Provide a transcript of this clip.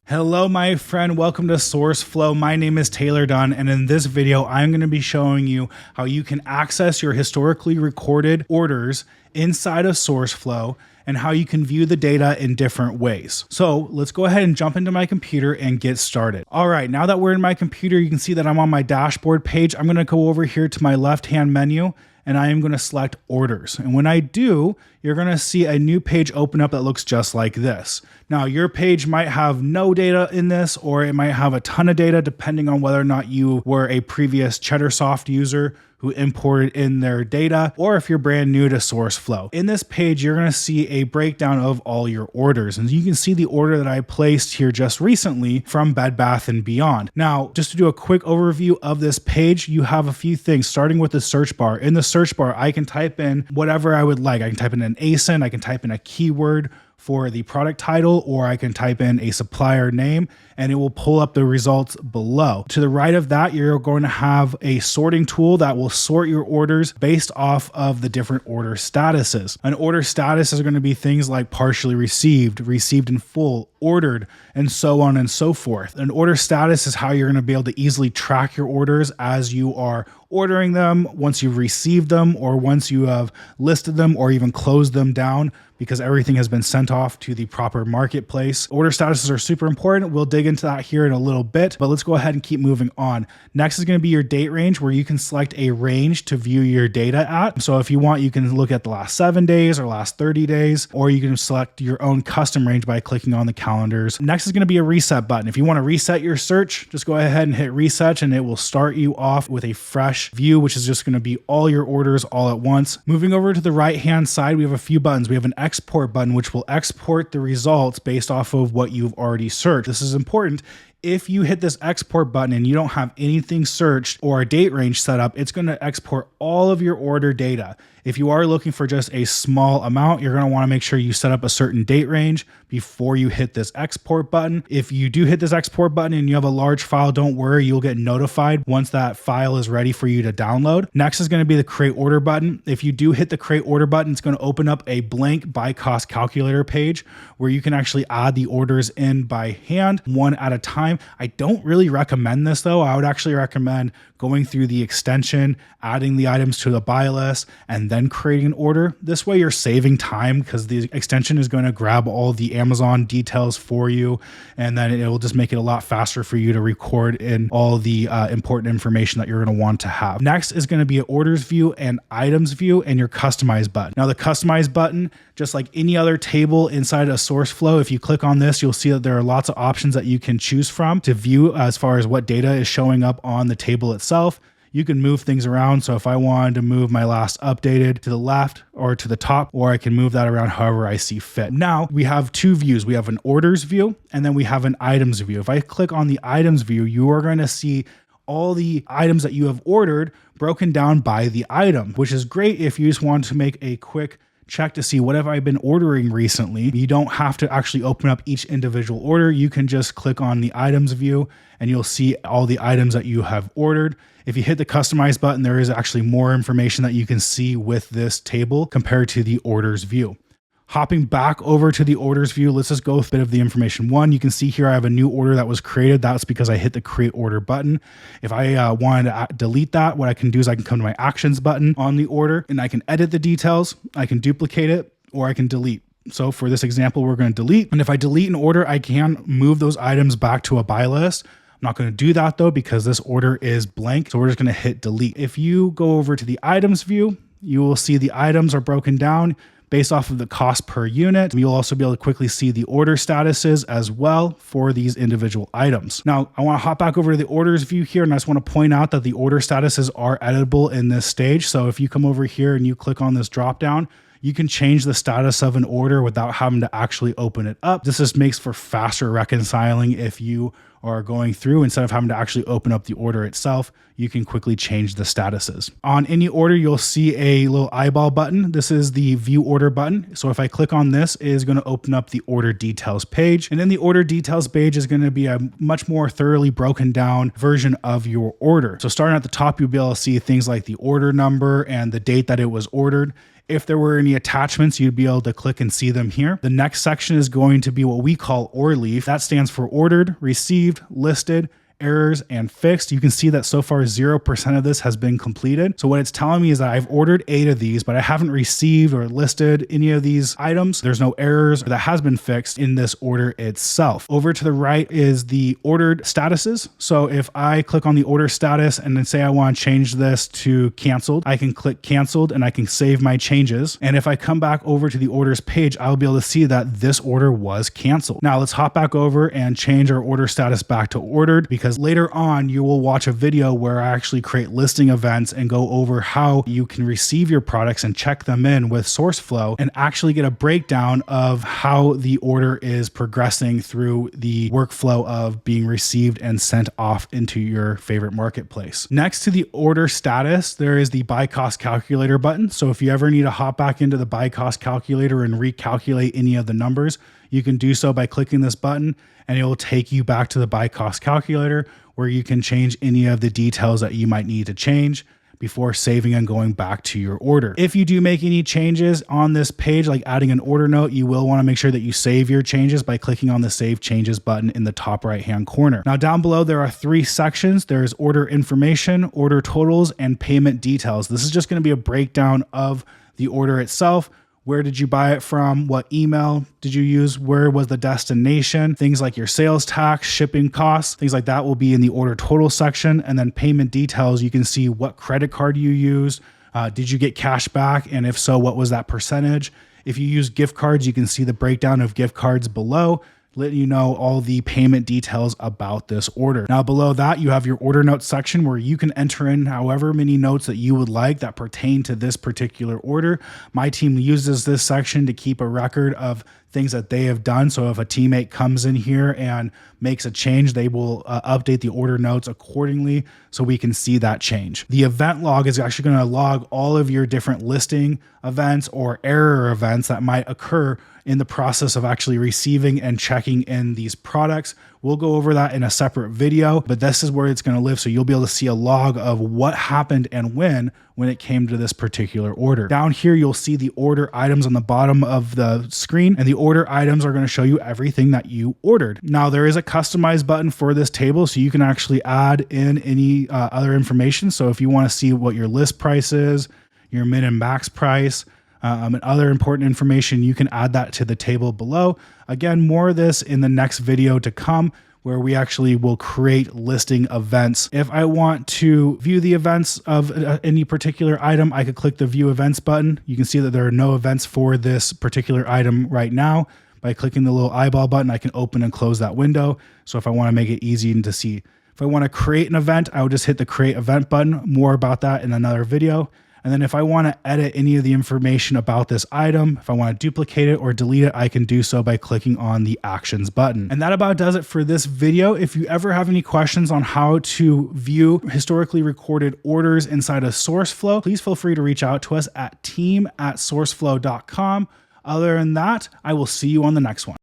Hello, my friend. Welcome to Sourceflow. My name is Taylor Dunn, and in this video, I'm going to be showing you how you can access your historically recorded orders inside of Sourceflow and how you can view the data in different ways. So let's go ahead and jump into my computer and get started. All right, now that we're in my computer, you can see that I'm on my dashboard page. I'm going to go over here to my left-hand menu, and I am going to select orders. And when I do, you're going to see a new page open up that looks just like this. Now, your page might have no data in this, or it might have a ton of data depending on whether or not you were a previous Cheddarsoft user who imported in their data, or if you're brand new to Sourceflow. In this page, you're going to see a breakdown of all your orders. And you can see the order that I placed here just recently from Bed Bath & Beyond. Now, just to do a quick overview of this page, you have a few things, starting with the search bar. In the search bar, I can type in whatever I would like. I can type in an ASIN, I can type in a keyword for the product title, or I can type in a supplier name and it will pull up the results below. To the right of that, you're going to have a sorting tool that will sort your orders based off of the different order statuses. An order status is going to be things like partially received, received in full, ordered, and so on and so forth. An order status is how you're going to be able to easily track your orders as you are ordering them, once you've received them, or once you have listed them or even closed them down, because everything has been sent off to the proper marketplace. Order statuses are super important. We'll dig into that here in a little bit, but let's go ahead and keep moving on. Next is going to be your date range, where you can select a range to view your data at. So if you want, you can look at the last 7 days or last 30 days, or you can select your own custom range by clicking on the calendars. Next is going to be a reset button. If you want to reset your search, just go ahead and hit reset and it will start you off with a fresh view, which is just going to be all your orders all at once. Moving over to the right-hand side, we have a few buttons. We have an export button, which will export the results based off of what you've already searched. This is important. If you hit this export button and you don't have anything searched or a date range set up, it's going to export all of your order data. If you are looking for just a small amount, you're going to want to make sure you set up a certain date range before you hit this export button. If you do hit this export button and you have a large file, don't worry, you'll get notified once that file is ready for you to download. Next is going to be the create order button. If you do hit the create order button, it's going to open up a blank by cost calculator page where you can actually add the orders in by hand, one at a time. I don't really recommend this though. I would actually recommend going through the extension, adding the items to the buy list, and then creating an order. This way you're saving time because the extension is going to grab all the Amazon details for you, and then it will just make it a lot faster for you to record in all the important information that you're going to want to have. Next is going to be an orders view and items view and your customize button. Now the customize button, just like any other table inside of Sourceflow, if you click on this, you'll see that there are lots of options that you can choose from to view as far as what data is showing up on the table itself. You can move things around. So if I wanted to move my last updated to the left or to the top, or I can move that around however I see fit. Now we have two views. We have an orders view and then we have an items view. If I click on the items view, you are going to see all the items that you have ordered broken down by the item, which is great if you just want to make a quick check to see what have I been ordering recently. You don't have to actually open up each individual order. You can just click on the items view and you'll see all the items that you have ordered. If you hit the customize button, there is actually more information that you can see with this table compared to the orders view. Hopping back over to the orders view, let's just go with a bit of the information. One, you can see here I have a new order that was created. That's because I hit the create order button. If I wanted to delete that, what I can do is I can come to my actions button on the order and I can edit the details. I can duplicate it or I can delete. So for this example, we're going to delete. And if I delete an order, I can move those items back to a buy list. I'm not going to do that though, because this order is blank. So we're just going to hit delete. If you go over to the items view, you will see the items are broken down based off of the cost per unit. You'll also be able to quickly see the order statuses as well for these individual items. Now, I want to hop back over to the orders view here, and I just want to point out that the order statuses are editable in this stage. So if you come over here and you click on this drop down, you can change the status of an order without having to actually open it up. This just makes for faster reconciling if you are going through. Instead of having to actually open up the order itself, you can quickly change the statuses. On any order, you'll see a little eyeball button. This is the view order button. So if I click on this, it is going to open up the order details page. And then the order details page is going to be a much more thoroughly broken down version of your order. So starting at the top, you'll be able to see things like the order number and the date that it was ordered. If there were any attachments, you'd be able to click and see them here. The next section is going to be what we call OR leaf. That stands for ordered, received, listed, errors, and fixed. You can see that so far 0% of this has been completed. So what it's telling me is that I've ordered 8 of these, but I haven't received or listed any of these items. There's no errors that has been fixed in this order itself. Over to the right is the ordered statuses. So if I click on the order status and then say I want to change this to canceled, I can click canceled and I can save my changes. And if I come back over to the orders page, I'll be able to see that this order was canceled. Now let's hop back over and change our order status back to ordered, because later on you will watch a video where I actually create listing events and go over how you can receive your products and check them in with Sourceflow and actually get a breakdown of how the order is progressing through the workflow of being received and sent off into your favorite marketplace. Next to the order status, there is the buy cost calculator button. So if you ever need to hop back into the buy cost calculator and recalculate any of the numbers, you can do so by clicking this button, and it will take you back to the buy cost calculator where you can change any of the details that you might need to change before saving and going back to your order. If you do make any changes on this page, like adding an order note, you will want to make sure that you save your changes by clicking on the Save Changes button in the top right-hand corner. Now down below, there are 3 sections. There's order information, order totals, and payment details. This is just going to be a breakdown of the order itself. Where did you buy it from? What email did you use? Where was the destination? Things like your sales tax, shipping costs, things like that will be in the order total section. And then payment details, you can see what credit card you used. Did you get cash back? And if so, what was that percentage? If you use gift cards, you can see the breakdown of gift cards below, letting you know all the payment details about this order. Now below that, you have your order notes section where you can enter in however many notes that you would like that pertain to this particular order. My team uses this section to keep a record of things that they have done. So if a teammate comes in here and makes a change, they will update the order notes accordingly so we can see that change. The event log is actually going to log all of your different listing events or error events that might occur in the process of actually receiving and checking in these products. We'll go over that in a separate video, but this is where it's going to live. So you'll be able to see a log of what happened and when it came to this particular order. Down here, you'll see the order items on the bottom of the screen, and the order items are going to show you everything that you ordered. Now there is a customize button for this table, so you can actually add in any other information. So if you want to see what your list price is, your min and max price, and other important information, you can add that to the table below. Again, more of this in the next video to come, where we actually will create listing events. If I want to view the events of any particular item, I could click the view events button. You can see that there are no events for this particular item right now. By clicking the little eyeball button, I can open and close that window. So if I want to make it easy to see, if I want to create an event, I would just hit the create event button. More about that in another video. And then if I want to edit any of the information about this item, if I want to duplicate it or delete it, I can do so by clicking on the actions button. And that about does it for this video. If you ever have any questions on how to view historically recorded orders inside of Sourceflow, please feel free to reach out to us at team@sourceflow.com. Other than that, I will see you on the next one.